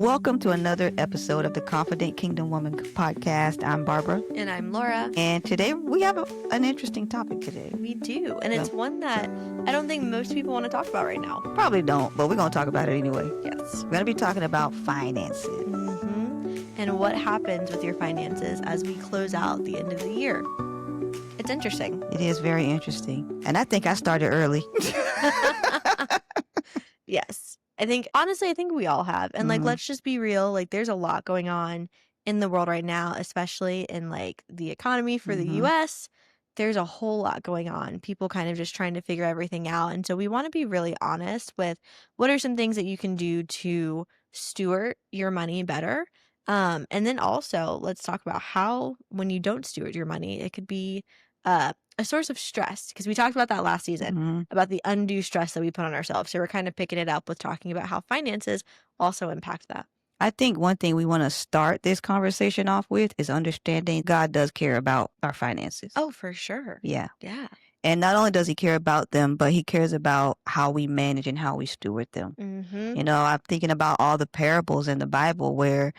Welcome to another episode of the Confident Kingdom Woman podcast. I'm Barbara. And I'm Laura. And today we have an interesting topic today. We do. And it's one that I don't think most people want to talk about right now. Probably don't, but we're going to talk about it anyway. Yes. We're going to be talking about finances. And what happens with your finances as we close out the end of the year. It's interesting. It is very interesting. And I think I started early. Yes. I think we all have. And let's just be real. There's a lot going on in the world right now, especially in the economy for the US. There's a whole lot going on. People kind of just trying to figure everything out. And so we want to be really honest with what are some things that you can do to steward your money better. And then also let's talk about how, when you don't steward your money, it could be a source of stress, because we talked about that last season, about the undue stress that we put on ourselves. So we're kind of picking it up with talking about how finances also impact that. I think one thing we want to start this conversation off with is understanding God does care about our finances. Oh, for sure. Yeah. Yeah. And not only does he care about them, but he cares about how we manage and how we steward them. You know, I'm thinking about all the parables in the Bible where,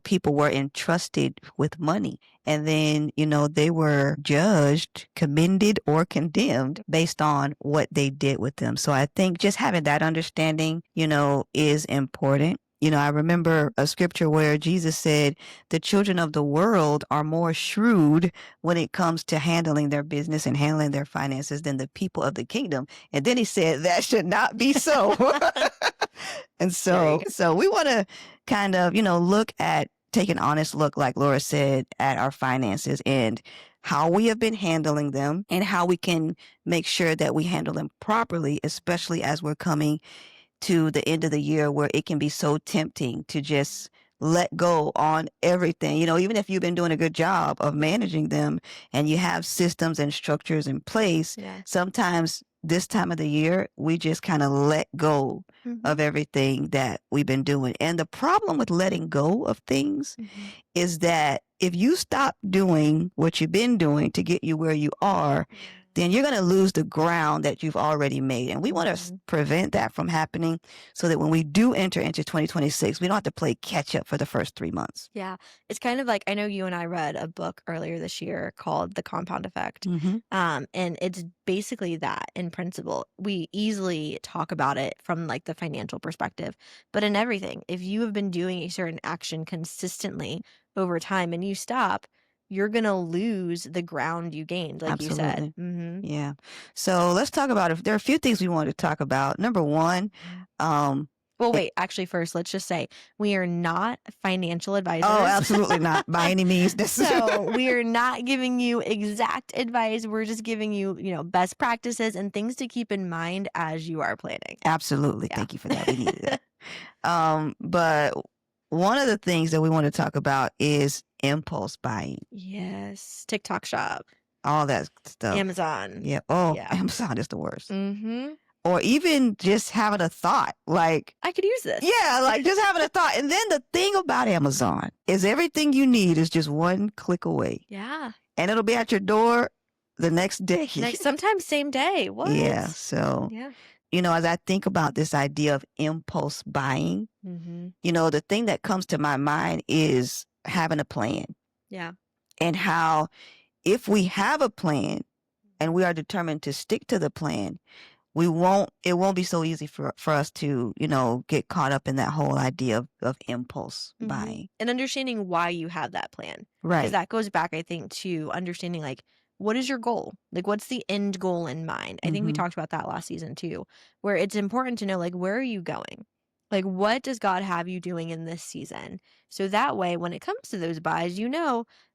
people were entrusted with money. And then, they were judged, commended, or condemned based on what they did with them. So I think just having that understanding, is important. I remember a scripture where Jesus said the children of the world are more shrewd when it comes to handling their business and handling their finances than the people of the kingdom. And then he said that should not be so. And so we want to kind of, take an honest look, like Laura said, at our finances and how we have been handling them and how we can make sure that we handle them properly, especially as we're coming to the end of the year where it can be so tempting to just let go on everything. Even if you've been doing a good job of managing them and you have systems and structures in place, sometimes this time of the year, we just kind of let go of everything that we've been doing. And the problem with letting go of things is that if you stop doing what you've been doing to get you where you are, then you're going to lose the ground that you've already made. And we want to prevent that from happening so that when we do enter into 2026, we don't have to play catch up for the first 3 months. Yeah. It's kind of like, I know you and I read a book earlier this year called The Compound Effect. And it's basically that in principle. We easily talk about it from the financial perspective, but in everything, if you have been doing a certain action consistently over time and you stop, you're going to lose the ground you gained, like Absolutely. you said. Yeah. So let's talk about it. There are a few things we want to talk about. Number one. Well, wait, actually, first, let's just say we are not financial advisors. Oh, absolutely not by any means. So we are not giving you exact advice. We're just giving you, best practices and things to keep in mind as you are planning. Absolutely. Yeah. Thank you for that. We needed that. But one of the things that we want to talk about is impulse buying. Yes. TikTok shop. All that stuff. Amazon. Yeah. Oh, yeah. Amazon is the worst. Or even just having a thought like, I could use this. Yeah, just having a thought. And then the thing about Amazon is everything you need is just one click away. Yeah. And it'll be at your door the next day. Sometimes same day. What? Yeah. So, as I think about this idea of impulse buying, the thing that comes to my mind is having a plan. Yeah. And how if we have a plan and we are determined to stick to the plan, it won't be so easy for us to, get caught up in that whole idea of impulse buying. And understanding why you have that plan. Right. Because that goes back, I think, to understanding what is your goal? What's the end goal in mind? I think we talked about that last season too, where it's important to know, where are you going? What does God have you doing in this season? So that way, when it comes to those buys,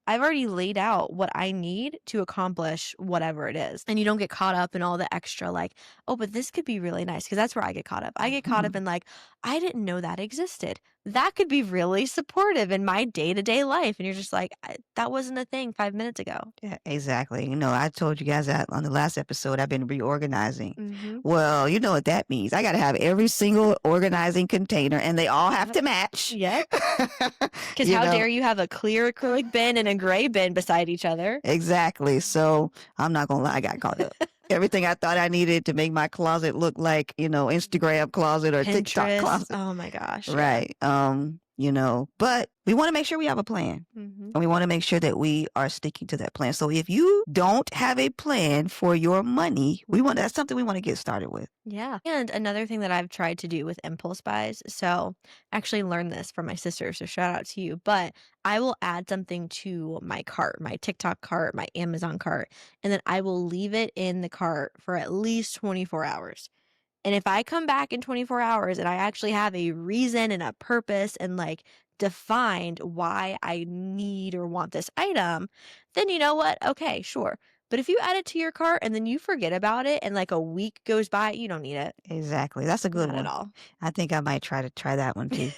I've already laid out what I need to accomplish whatever it is. And you don't get caught up in all the extra oh, but this could be really nice. Because that's where I get caught up. I get caught up in I didn't know that existed. That could be really supportive in my day-to-day life. And you're just that wasn't a thing 5 minutes ago. Yeah, exactly. I told you guys that on the last episode, I've been reorganizing. Well, you know what that means. I got to have every single organizing container and they all have to match. Yep. Because how dare you have a clear acrylic bin and a gray bin beside each other? Exactly. So I'm not going to lie, I got caught up. Everything I thought I needed to make my closet look like, Instagram closet or TikTok Pinterest. closet. Oh my gosh. Right. But we want to make sure we have a plan. And we want to make sure that we are sticking to that plan. So if you don't have a plan for your money, that's something we want to get started with. Yeah. And another thing that I've tried to do with impulse buys, so I actually learned this from my sister, so shout out to you, but I will add something to my cart, my TikTok cart, my Amazon cart, and then I will leave it in the cart for at least 24 hours. And if I come back in 24 hours and I actually have a reason and a purpose and like defined why I need or want this item, then you know what? Okay, sure. But if you add it to your cart and then you forget about it and like a week goes by, you don't need it. Exactly. That's a good Not one. at all. I think I might try that one too.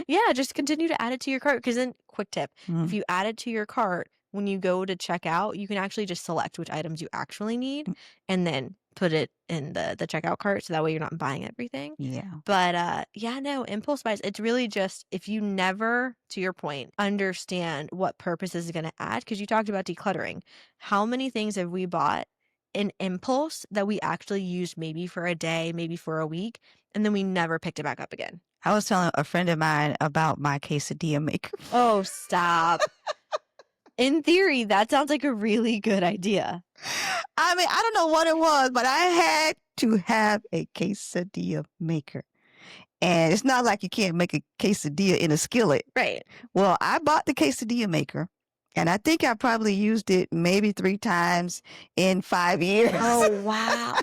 Yeah, just continue to add it to your cart because then, quick tip, if you add it to your cart, when you go to check out, you can actually just select which items you actually need and then put it in the checkout cart so that way you're not buying everything. Yeah. But impulse buys, it's really just if you never, to your point, understand what purpose is going to add, because you talked about decluttering. How many things have we bought in impulse that we actually used maybe for a day, maybe for a week, and then we never picked it back up again? I was telling a friend of mine about my quesadilla maker. Oh, stop. In theory, that sounds like a really good idea. I mean, I don't know what it was, but I had to have a quesadilla maker. And it's not like you can't make a quesadilla in a skillet. Right. Well, I bought the quesadilla maker, and I think I probably used it maybe 3 times in 5 years. Oh, wow.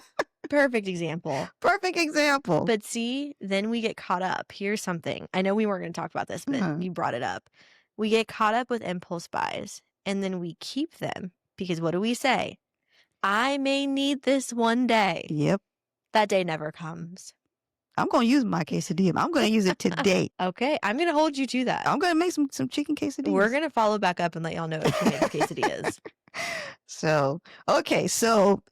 Perfect example. Perfect example. But see, then we get caught up. Here's something. I know we weren't going to talk about this, but you brought it up. We get caught up with impulse buys, and then we keep them because what do we say? I may need this one day. Yep. That day never comes. I'm going to use my quesadilla. I'm going to use it today. Okay. I'm going to hold you to that. I'm going to make some chicken quesadillas. We're going to follow back up and let y'all know if she makes quesadillas. So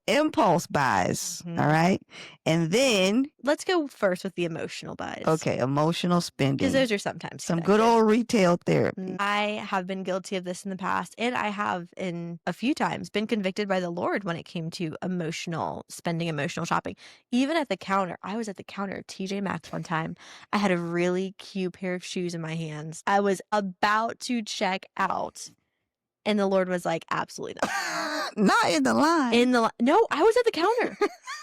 impulse buys. All right. And then let's go first with the emotional buys. Okay. Emotional spending. Because those are sometimes some good old retail therapy. I have been guilty of this in the past, and I have in a few times been convicted by the Lord when it came to emotional spending, emotional shopping. Even at the counter, I was at the counter of TJ Maxx one time. I had a really cute pair of shoes in my hands. I was about to check out. And the Lord was like, absolutely not. Not in the line. No, I was at the counter.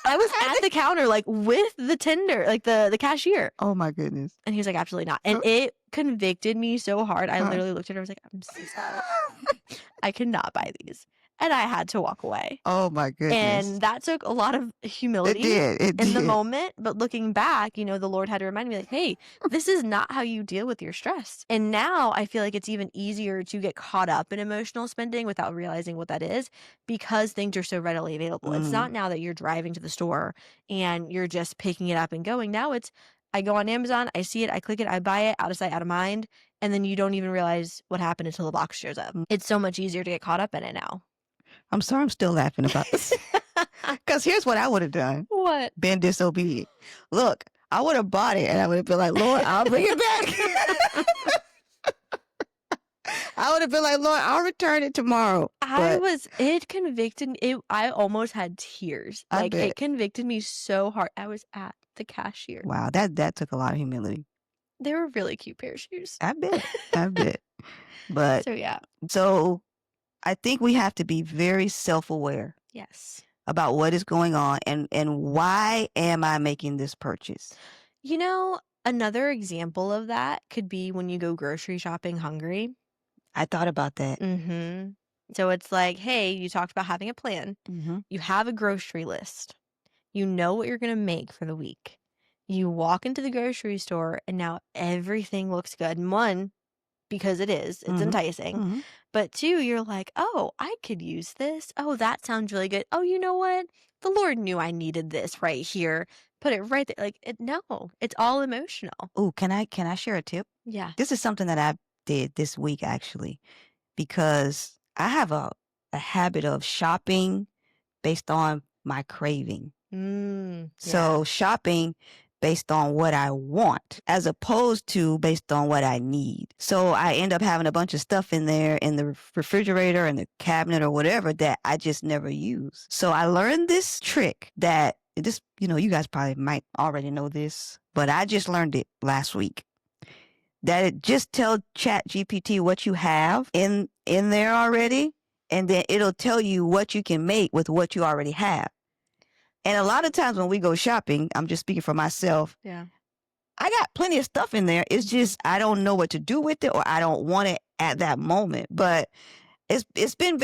I was at the counter, like with the tender, like the cashier. Oh my goodness. And he was like, absolutely not. And it convicted me so hard. I literally looked at her. I was like, I'm so sorry. I cannot buy these. And I had to walk away. Oh my goodness. And that took a lot of humility it in the moment. But looking back, the Lord had to remind me like, hey, this is not how you deal with your stress. And now I feel like it's even easier to get caught up in emotional spending without realizing what that is because things are so readily available. It's not now that you're driving to the store and you're just picking it up and going. Now I go on Amazon, I see it, I click it, I buy it, out of sight, out of mind. And then you don't even realize what happened until the box shows up. It's so much easier to get caught up in it now. I'm sorry, I'm still laughing about this. Because here's what I would have done. What? Been disobedient. Look, I would have bought it and I would have been like, Lord, I'll bring it back. I would have been like, Lord, I'll return it tomorrow. It convicted me. I almost had tears. Like, it convicted me so hard. I was at the cashier. Wow, that took a lot of humility. They were really cute pair of shoes. I bet. But, yeah. So I think we have to be very self-aware. Yes. About what is going on and why am I making this purchase? Another example of that could be when you go grocery shopping hungry. I thought about that. Mm-hmm. So it's like, hey, you talked about having a plan. Mm-hmm. You have a grocery list. You know what you're going to make for the week. You walk into the grocery store and now everything looks good. And one, because it's enticing. Mm-hmm. But two, you're like, oh, I could use this. Oh, that sounds really good. Oh, you know what? The Lord knew I needed this right here. Put it right there. Like, no, it's all emotional. Oh, can I share a tip? Yeah. This is something that I did this week, actually, because I have a habit of shopping based on my craving. Yeah. So shopping based on what I want as opposed to based on what I need. So I end up having a bunch of stuff in there in the refrigerator and the cabinet or whatever that I just never use. So I learned this trick that this, you guys probably might already know this, but I just learned it last week. That it just tell ChatGPT what you have in there already, and then it'll tell you what you can make with what you already have. And a lot of times when we go shopping, I'm just speaking for myself. Yeah. I got plenty of stuff in there. It's just I don't know what to do with it, or I don't want it at that moment. But it's been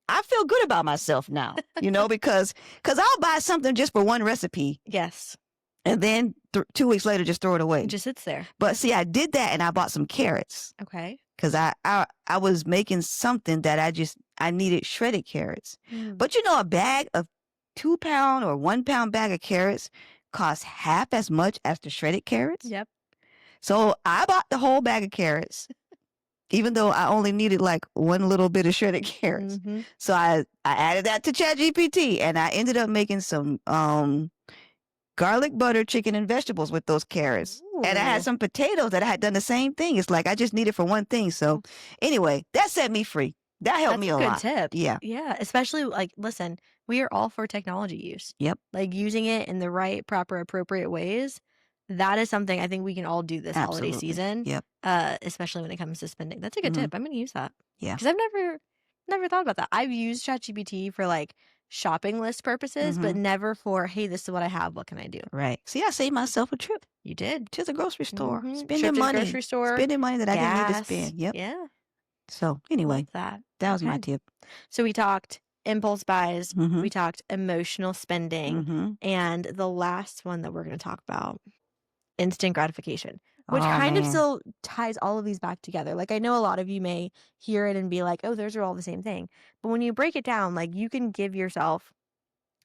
I feel good about myself now, because I'll buy something just for one recipe. Yes. And then 2 weeks later, just throw it away. It just sits there. But see, I did that and I bought some carrots. Okay. Because I was making something that I needed shredded carrots. But a bag of 2-pound or 1-pound bag of carrots costs half as much as the shredded carrots. Yep. So I bought the whole bag of carrots, even though I only needed like one little bit of shredded carrots. Mm-hmm. So I added that to ChatGPT, and I ended up making some garlic butter chicken and vegetables with those carrots. Ooh. And I had some potatoes that I had done the same thing. It's like I just needed for one thing. So anyway, that set me free. That helped me a lot. That's a good tip. Yeah. Yeah. Especially listen, we are all for technology use. Yep. Using it in the right, proper, appropriate ways. That is something I think we can all do this holiday season. Yep. Especially when it comes to spending. That's a good tip. I'm going to use that. Yeah. Because I've never thought about that. I've used ChatGPT for shopping list purposes, but never for, hey, this is what I have. What can I do? Right. See, I saved myself a trip. You did. To the grocery store. Spending money. Grocery store. Spending money that I didn't need to spend. Yep. Yeah. So anyway, that was my tip. So we talked impulse buys. We talked emotional spending. And the last one that we're going to talk about, instant gratification. Which kind of still ties all of these back together. I know a lot of you may hear it and be like, oh, those are all the same thing. But when you break it down, you can give yourself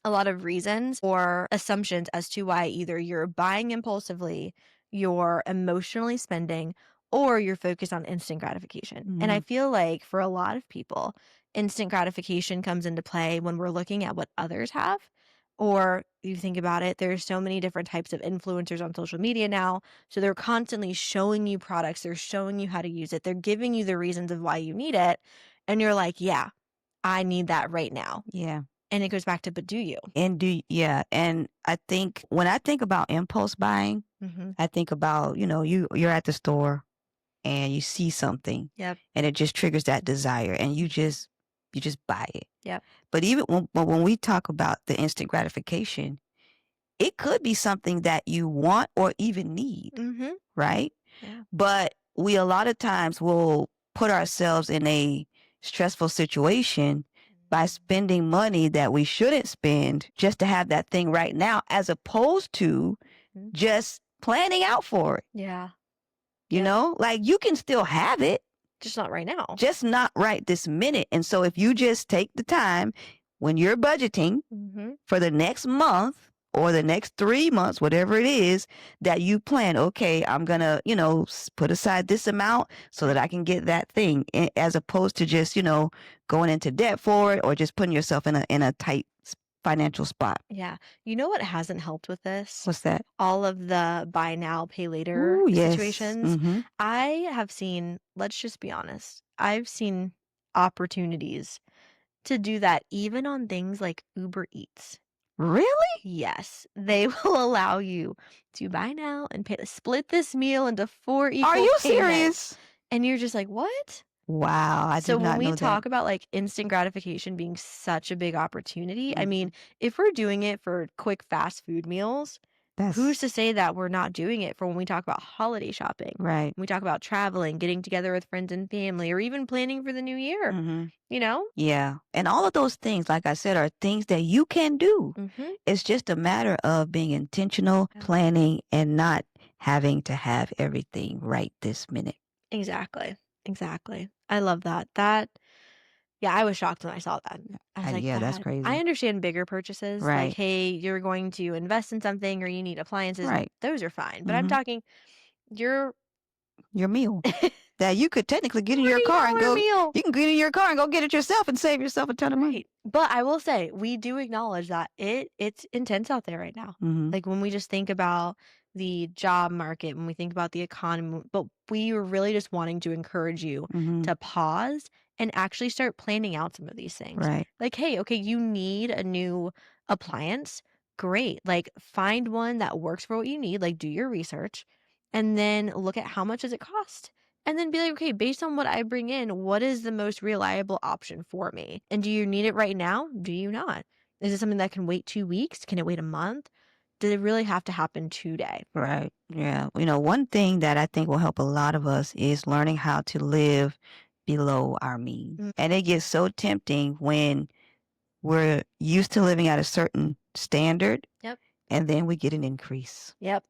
a lot of reasons or assumptions as to why either you're buying impulsively, you're emotionally spending, or you're focused on instant gratification. And I feel like for a lot of people, instant gratification comes into play when we're looking at what others have. Or you think about it, there's so many different types of influencers on social media now. So they're constantly showing you products. They're showing you how to use it. They're giving you the reasons of why you need it. And you're like, yeah, I need that right now. Yeah. And it goes back to, but do you? Yeah. And I think when I think about impulse buying, I think about, you're at the store and you see something. Yep. And it just triggers that desire and you just buy it. Yep. But even when we talk about the instant gratification, it could be something that you want or even need, right? Yeah. But we a lot of times will put ourselves in a stressful situation by spending money that we shouldn't spend just to have that thing right now, as opposed to just planning out for it. Yeah. You know, you can still have it. Just not right now. Just not right this minute. And so if you just take the time when you're budgeting for the next month or the next 3 months, whatever it is, that you plan, okay, I'm going to, put aside this amount so that I can get that thing, as opposed to just, going into debt for it or just putting yourself in a tight financial spot. Yeah. You know what hasn't helped with this? What's that? All of the buy now, pay later situations. I have seen, let's just be honest, I've seen opportunities to do that even on things like Uber Eats. Really? Yes. They will allow you to buy now and split this meal into 4 equal Are you payments. serious? And you're just like, what? Wow, I did not know that. So when we talk about instant gratification being such a big opportunity, I mean, if we're doing it for quick fast food meals, who's to say that we're not doing it for when we talk about holiday shopping? Right. When we talk about traveling, getting together with friends and family, or even planning for the new year, Yeah. And all of those things, like I said, are things that you can do. It's just a matter of being intentional, planning, and not having to have everything right this minute. Exactly. I love that. Yeah, I was shocked when I saw that. I was like, yeah, that's crazy. I understand bigger purchases. Right. Like, hey, you're going to invest in something or you need appliances. Right. Those are fine. But I'm talking your meal that you could technically get in your car and go. Meal. You can get in your car and go get it yourself and save yourself a ton of money. But I will say, we do acknowledge that it's intense out there right now. Like when we just think about the job market, when we think about the economy, but we were really just wanting to encourage you to pause and actually start planning out some of these things. Right. Like, hey, okay, you need a new appliance. Great. Like, find one that works for what you need. Like, do your research and then look at how much does it cost. And then be like, okay, based on what I bring in, what is the most reliable option for me? And do you need it right now? Do you not? Is it something that can wait 2 weeks? Can it wait a month? Does it really have to happen today? Right. Yeah. One thing that I think will help a lot of us is learning how to live below our means. And it gets so tempting when we're used to living at a certain standard. Yep. And then we get an increase. Yep.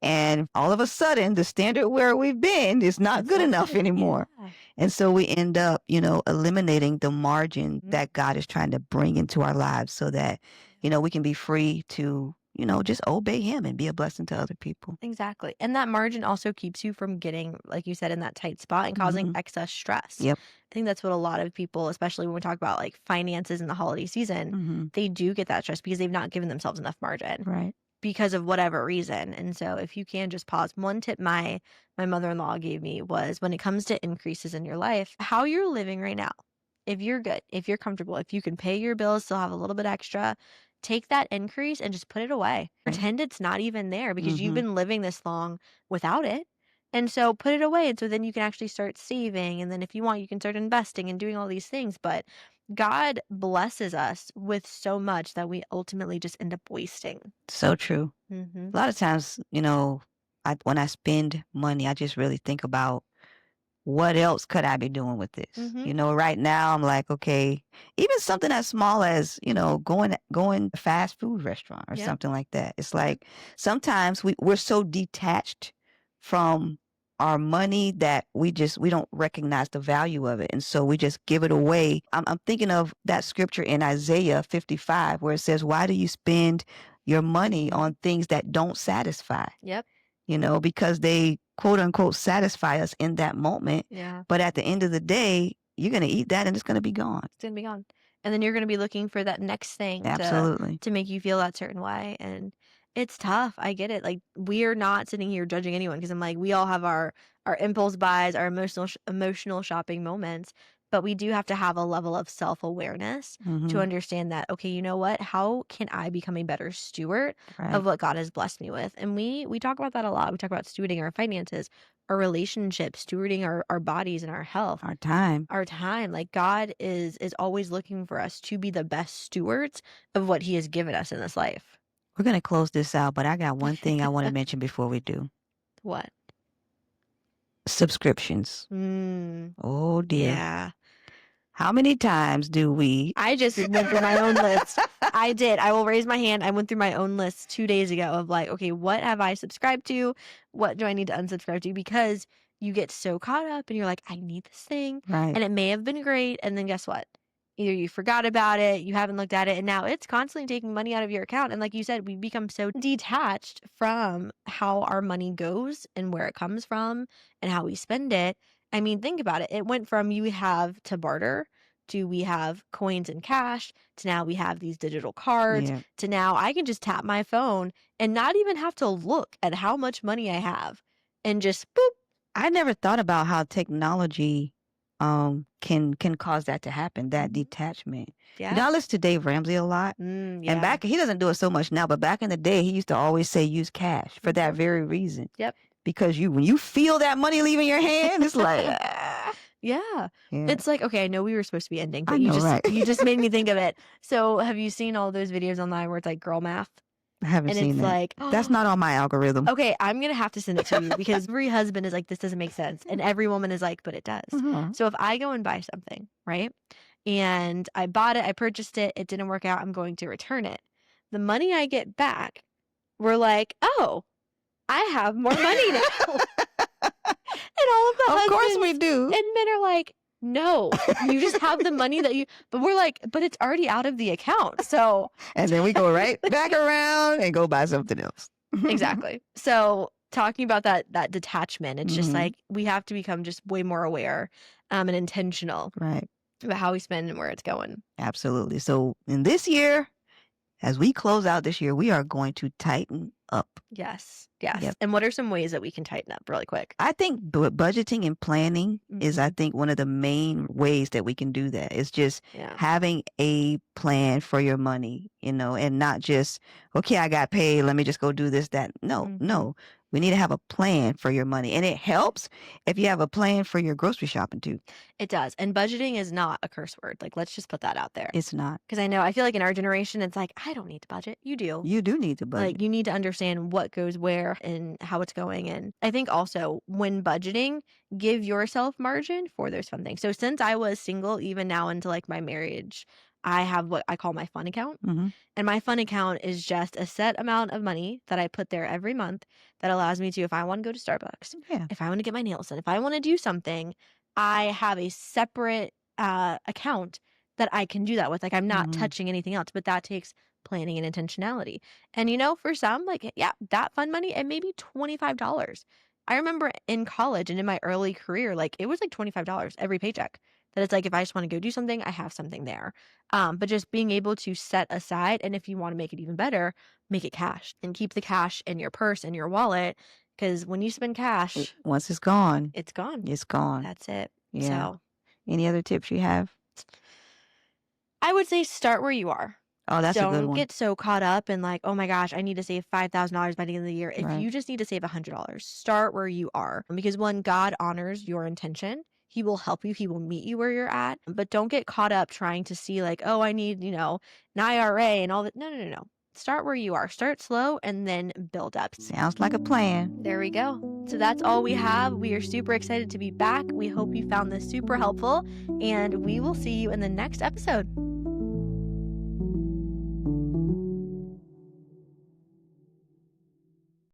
And all of a sudden, the standard where we've been is not good enough anymore. Yeah. And so we end up, eliminating the margin that God is trying to bring into our lives so that, we can be free to, just obey him and be a blessing to other people. Exactly. And that margin also keeps you from getting, like you said, in that tight spot and causing excess stress. Yep. I think that's what a lot of people, especially when we talk about like finances in the holiday season, they do get that stress because they've not given themselves enough margin. Right. Because of whatever reason. And so if you can just pause. One tip my mother-in-law gave me was, when it comes to increases in your life, how you're living right now, if you're good, if you're comfortable, if you can pay your bills, still have a little bit extra, take that increase and just put it away. Pretend it's not even there because you've been living this long without it. And so put it away. And so then you can actually start saving. And then if you want, you can start investing and doing all these things. But God blesses us with so much that we ultimately just end up wasting. So true. A lot of times, when I spend money, I just really think about, what else could I be doing with this? Right now I'm like, okay, even something as small as, going to a fast food restaurant or something like that. It's like sometimes we're so detached from our money that we don't recognize the value of it. And so we just give it away. I'm thinking of that scripture in Isaiah 55 where it says, why do you spend your money on things that don't satisfy? Yep. Because they quote unquote satisfy us in that moment. Yeah. But at the end of the day, you're going to eat that and it's going to be gone. It's going to be gone. And then you're going to be looking for that next thing Absolutely. to make you feel that certain way. And it's tough. I get it. Like, we're not sitting here judging anyone because I'm like, we all have our impulse buys, our emotional shopping moments. But we do have to have a level of self-awareness to understand that, okay, you know what? How can I become a better steward of what God has blessed me with? And we talk about that a lot. We talk about stewarding our finances, our relationships, stewarding our bodies and our health. Our time. Like, God is always looking for us to be the best stewards of what he has given us in this life. We're going to close this out, but I got one thing I want to mention before we do. What? Subscriptions. Oh, dear. Yeah. How many times do we... I just went through my own list. I did. I will raise my hand. I went through my own list 2 days ago of like, okay, what have I subscribed to? What do I need to unsubscribe to? Because you get so caught up and you're like, I need this thing. Right. And it may have been great. And then guess what? Either you forgot about it, you haven't looked at it, and now it's constantly taking money out of your account. And like you said, we become so detached from how our money goes and where it comes from and how we spend it. I mean, think about it. It went from you have to barter to we have coins and cash to now we have these digital cards to now I can just tap my phone and not even have to look at how much money I have and just boop. I never thought about how technology can cause that to happen, that detachment. Yeah. I listen to Dave Ramsey a lot. And back, he doesn't do it so much now, but back in the day, he used to always say use cash for that very reason. Yep. Because when you feel that money leaving your hand, it's like... Yeah. It's like, okay, I know we were supposed to be ending, but right. you just made me think of it. So have you seen all those videos online where it's like girl math? I haven't seen that. Like, that's not on my algorithm. Okay, I'm going to have to send it to you because every husband is like, this doesn't make sense. And every woman is like, but it does. So if I go and buy something, right? And I bought it, I purchased it, it didn't work out, I'm going to return it. The money I get back, we're like, oh, I have more money now. And all of the husbands, of course we do. And men are like, no, you just have the money that you, but we're like, but it's already out of the account. So, and then we go right back around and go buy something else. Exactly. So talking about that detachment, it's just like, we have to become just way more aware and intentional about how we spend and where it's going. Absolutely. So in this year, as we close out this year, we are going to tighten up. Yes. Yes. Yep. And what are some ways that we can tighten up really quick? I think budgeting and planning is, I think, one of the main ways that we can do that. It's just having a plan for your money, you know, and not just, okay, I got paid, let me just go do this, that. No, no. We need to have a plan for your money. And it helps if you have a plan for your grocery shopping too. It does. And budgeting is not a curse word. Like, let's just put that out there. It's not. Because I feel like in our generation, it's like, I don't need to budget. You do. You do need to budget. Like, you need to understand what goes where and how it's going. And I think also when budgeting, give yourself margin for those fun things. So since I was single, even now into like my marriage, I have what I call my fun account. And my fun account is just a set amount of money that I put there every month that allows me to, if I want to go to Starbucks, if I want to get my nails done, if I want to do something, I have a separate account that I can do that with. Like, I'm not touching anything else, but that takes planning and intentionality. And, you know, for some, like, yeah, that fun money, it may be $25. I remember in college and in my early career, like, it was like $25 every paycheck. That it's like, if I just want to go do something, I have something there. But just being able to set aside, and if you want to make it even better, make it cash and keep the cash in your purse and your wallet. Because when you spend cash, once it's gone, it's gone. It's gone. That's it. Yeah. So, any other tips you have? I would say start where you are. Oh, that's a good one. Don't get so caught up in like, oh my gosh, I need to save $5,000 by the end of the year. If you just need to save $100, start where you are. Because when God honors your intention, He will help you. He will meet you where you're at. But don't get caught up trying to see like, oh, I need, you know, an IRA and all that. No. Start where you are. Start slow and then build up. Sounds like a plan. There we go. So that's all we have. We are super excited to be back. We hope you found this super helpful, and we will see you in the next episode.